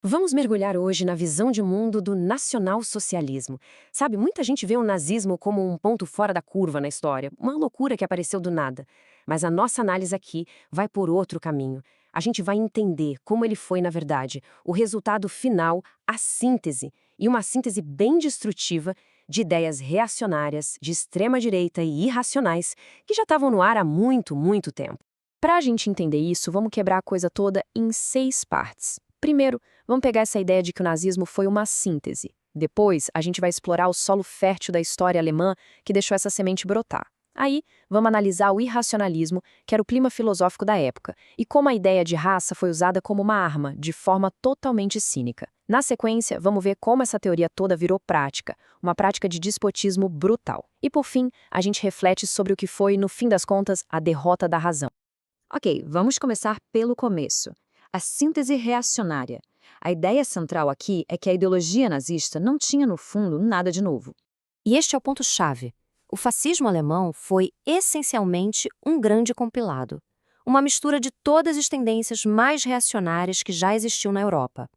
Vamos mergulhar hoje na visão de mundo do nacionalsocialismo. Sabe, muita gente vê o nazismo como um ponto fora da curva na história, uma loucura que apareceu do nada. Mas a nossa análise aqui vai por outro caminho. A gente vai entender como ele foi, na verdade, o resultado final, a síntese, e uma síntese bem destrutiva de ideias reacionárias, de extrema-direita e irracionais que já estavam no ar há muito, muito tempo. Para a gente entender isso, vamos quebrar a coisa toda em 6 partes. Primeiro, vamos pegar essa ideia de que o nazismo foi uma síntese. Depois, a gente vai explorar o solo fértil da história alemã que deixou essa semente brotar. Aí, vamos analisar o irracionalismo, que era o clima filosófico da época, e como a ideia de raça foi usada como uma arma, de forma totalmente cínica. Na sequência, vamos ver como essa teoria toda virou prática, uma prática de despotismo brutal. E por fim, a gente reflete sobre o que foi, no fim das contas, a derrota da razão. Ok, vamos começar pelo começo. A síntese reacionária. A ideia central aqui é que a ideologia nazista não tinha, no fundo, nada de novo. E este é o ponto-chave. O fascismo alemão foi, essencialmente, um grande compilado. Uma mistura de todas as tendências mais reacionárias que já existiam na Europa.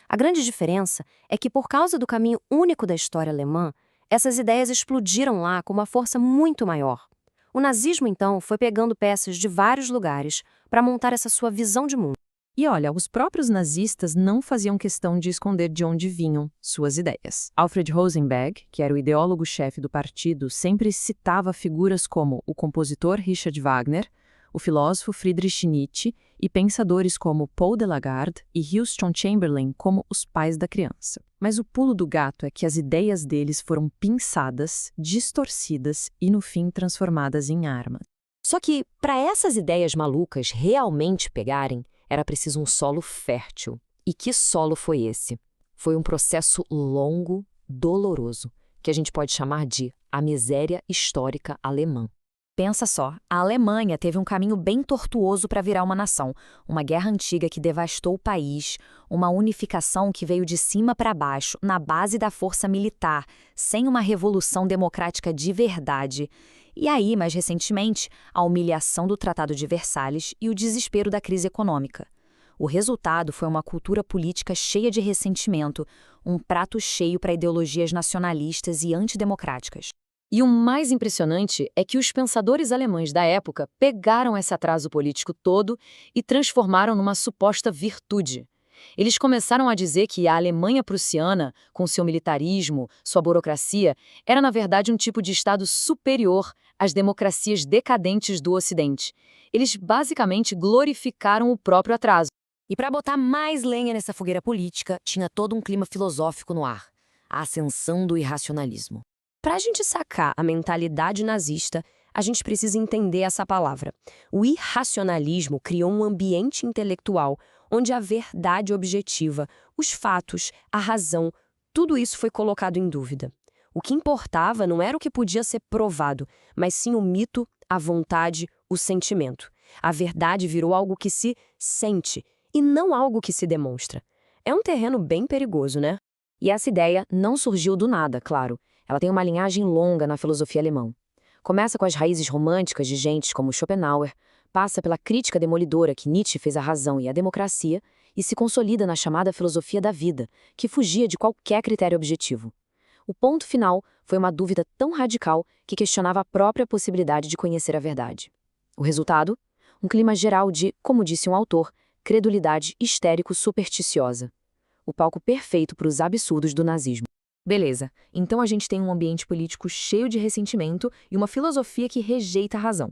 A grande diferença é que, por causa do caminho único da história alemã, essas ideias explodiram lá com uma força muito maior. O nazismo, então, foi pegando peças de vários lugares para montar essa sua visão de mundo. E olha, os próprios nazistas não faziam questão de esconder de onde vinham suas ideias. Alfred Rosenberg, que era o ideólogo-chefe do partido, sempre citava figuras como o compositor Richard Wagner, o filósofo Friedrich Nietzsche e pensadores como Paul de Lagarde e Houston Chamberlain como os pais da criança. Mas o pulo do gato é que as ideias deles foram pinçadas, distorcidas e, no fim, transformadas em armas. Só que, para essas ideias malucas realmente pegarem, era preciso um solo fértil. E que solo foi esse? Foi um processo longo, doloroso, que a gente pode chamar de a miséria histórica alemã. Pensa só, a Alemanha teve um caminho bem tortuoso para virar uma nação, uma guerra antiga que devastou o país, uma unificação que veio de cima para baixo, na base da força militar, sem uma revolução democrática de verdade. E aí, mais recentemente, a humilhação do Tratado de Versalhes e o desespero da crise econômica. O resultado foi uma cultura política cheia de ressentimento, um prato cheio para ideologias nacionalistas e antidemocráticas. E o mais impressionante é que os pensadores alemães da época pegaram esse atraso político todo e transformaram numa suposta virtude. Eles começaram a dizer que a Alemanha prussiana, com seu militarismo, sua burocracia, era na verdade um tipo de Estado superior às democracias decadentes do Ocidente. Eles basicamente glorificaram o próprio atraso. E para botar mais lenha nessa fogueira política, tinha todo um clima filosófico no ar. A ascensão do irracionalismo. Para a gente sacar a mentalidade nazista, a gente precisa entender essa palavra. O irracionalismo criou um ambiente intelectual onde a verdade objetiva, os fatos, a razão, tudo isso foi colocado em dúvida. O que importava não era o que podia ser provado, mas sim o mito, a vontade, o sentimento. A verdade virou algo que se sente e não algo que se demonstra. É um terreno bem perigoso, né? E essa ideia não surgiu do nada, claro. Ela tem uma linhagem longa na filosofia alemã. Começa com as raízes românticas de gentes como Schopenhauer, passa pela crítica demolidora que Nietzsche fez à razão e à democracia e se consolida na chamada filosofia da vida, que fugia de qualquer critério objetivo. O ponto final foi uma dúvida tão radical que questionava a própria possibilidade de conhecer a verdade. O resultado? Um clima geral de, como disse um autor, credulidade histérico-supersticiosa. O palco perfeito para os absurdos do nazismo. Beleza, então a gente tem um ambiente político cheio de ressentimento e uma filosofia que rejeita a razão.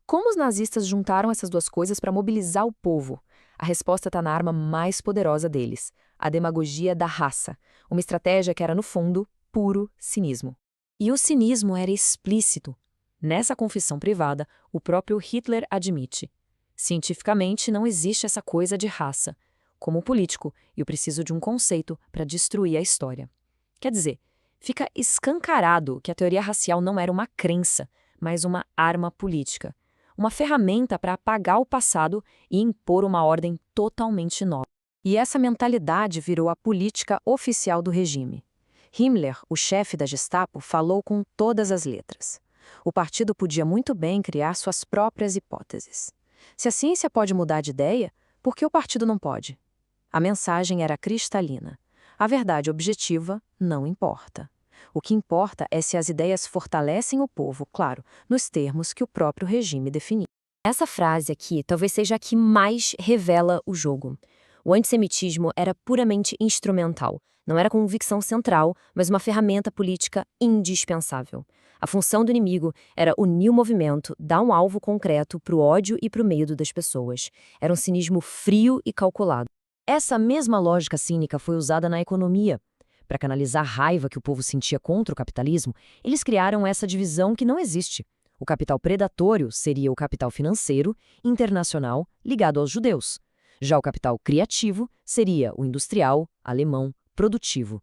Como os nazistas juntaram essas duas coisas para mobilizar o povo? A resposta está na arma mais poderosa deles, a demagogia da raça, uma estratégia que era, no fundo, puro cinismo. E o cinismo era explícito. Nessa confissão privada, o próprio Hitler admite: cientificamente não existe essa coisa de raça. Como político, eu preciso de um conceito para destruir a história. Quer dizer, fica escancarado que a teoria racial não era uma crença, mas uma arma política. Uma ferramenta para apagar o passado e impor uma ordem totalmente nova. E essa mentalidade virou a política oficial do regime. Himmler, o chefe da Gestapo, falou com todas as letras. O partido podia muito bem criar suas próprias hipóteses. Se a ciência pode mudar de ideia, por que o partido não pode? A mensagem era cristalina. A verdade objetiva não importa. O que importa é se as ideias fortalecem o povo, claro, nos termos que o próprio regime definiu. Essa frase aqui talvez seja a que mais revela o jogo. O antissemitismo era puramente instrumental. Não era convicção central, mas uma ferramenta política indispensável. A função do inimigo era unir o movimento, dar um alvo concreto para o ódio e para o medo das pessoas. Era um cinismo frio e calculado. Essa mesma lógica cínica foi usada na economia. Para canalizar a raiva que o povo sentia contra o capitalismo, eles criaram essa divisão que não existe. O capital predatório seria o capital financeiro, internacional, ligado aos judeus. Já o capital criativo seria o industrial, alemão, produtivo.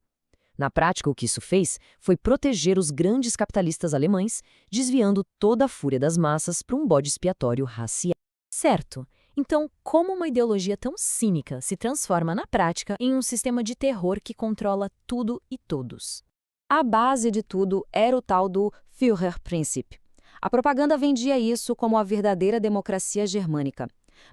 Na prática, o que isso fez foi proteger os grandes capitalistas alemães, desviando toda a fúria das massas para um bode expiatório racial. Certo. Então, como uma ideologia tão cínica se transforma na prática em um sistema de terror que controla tudo e todos? A base de tudo era o tal do Führerprinzip. A propaganda vendia isso como a verdadeira democracia germânica.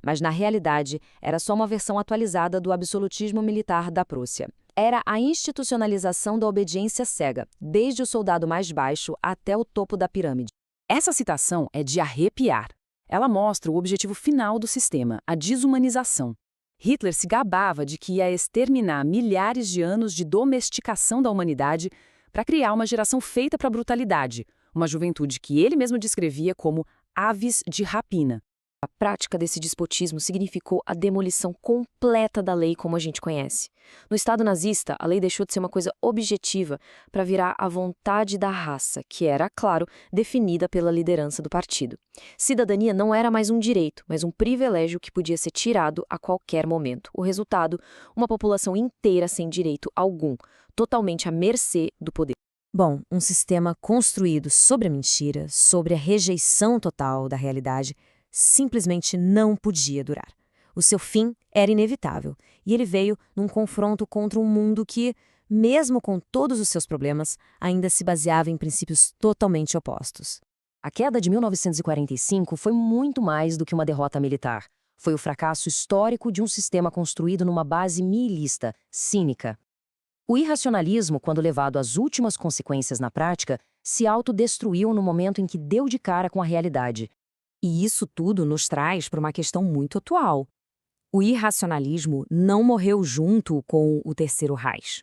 Mas, na realidade, era só uma versão atualizada do absolutismo militar da Prússia. Era a institucionalização da obediência cega, desde o soldado mais baixo até o topo da pirâmide. Essa citação é de arrepiar. Ela mostra o objetivo final do sistema, a desumanização. Hitler se gabava de que ia exterminar milhares de anos de domesticação da humanidade para criar uma geração feita para a brutalidade, uma juventude que ele mesmo descrevia como aves de rapina. A prática desse despotismo significou a demolição completa da lei como a gente conhece. No Estado nazista, a lei deixou de ser uma coisa objetiva para virar a vontade da raça, que era, claro, definida pela liderança do partido. Cidadania não era mais um direito, mas um privilégio que podia ser tirado a qualquer momento. O resultado, uma população inteira sem direito algum, totalmente à mercê do poder. Bom, um sistema construído sobre a mentira, sobre a rejeição total da realidade, simplesmente não podia durar. O seu fim era inevitável, e ele veio num confronto contra um mundo que, mesmo com todos os seus problemas, ainda se baseava em princípios totalmente opostos. A queda de 1945 foi muito mais do que uma derrota militar. Foi o fracasso histórico de um sistema construído numa base nihilista, cínica. O irracionalismo, quando levado às últimas consequências na prática, se autodestruiu no momento em que deu de cara com a realidade. E isso tudo nos traz para uma questão muito atual. O irracionalismo não morreu junto com o Terceiro Reich.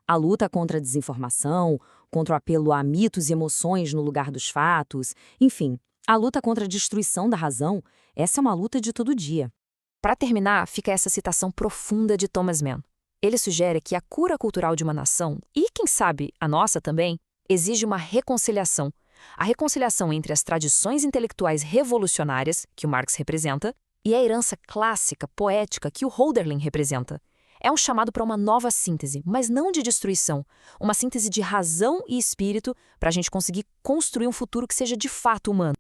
A luta contra a desinformação, contra o apelo a mitos e emoções no lugar dos fatos, enfim, a luta contra a destruição da razão, essa é uma luta de todo dia. Para terminar, fica essa citação profunda de Thomas Mann. Ele sugere que a cura cultural de uma nação, e quem sabe a nossa também, exige uma reconciliação. A reconciliação entre as tradições intelectuais revolucionárias, que o Marx representa, e a herança clássica, poética, que o Hölderlin representa. É um chamado para uma nova síntese, mas não de destruição. Uma síntese de razão e espírito para a gente conseguir construir um futuro que seja de fato humano.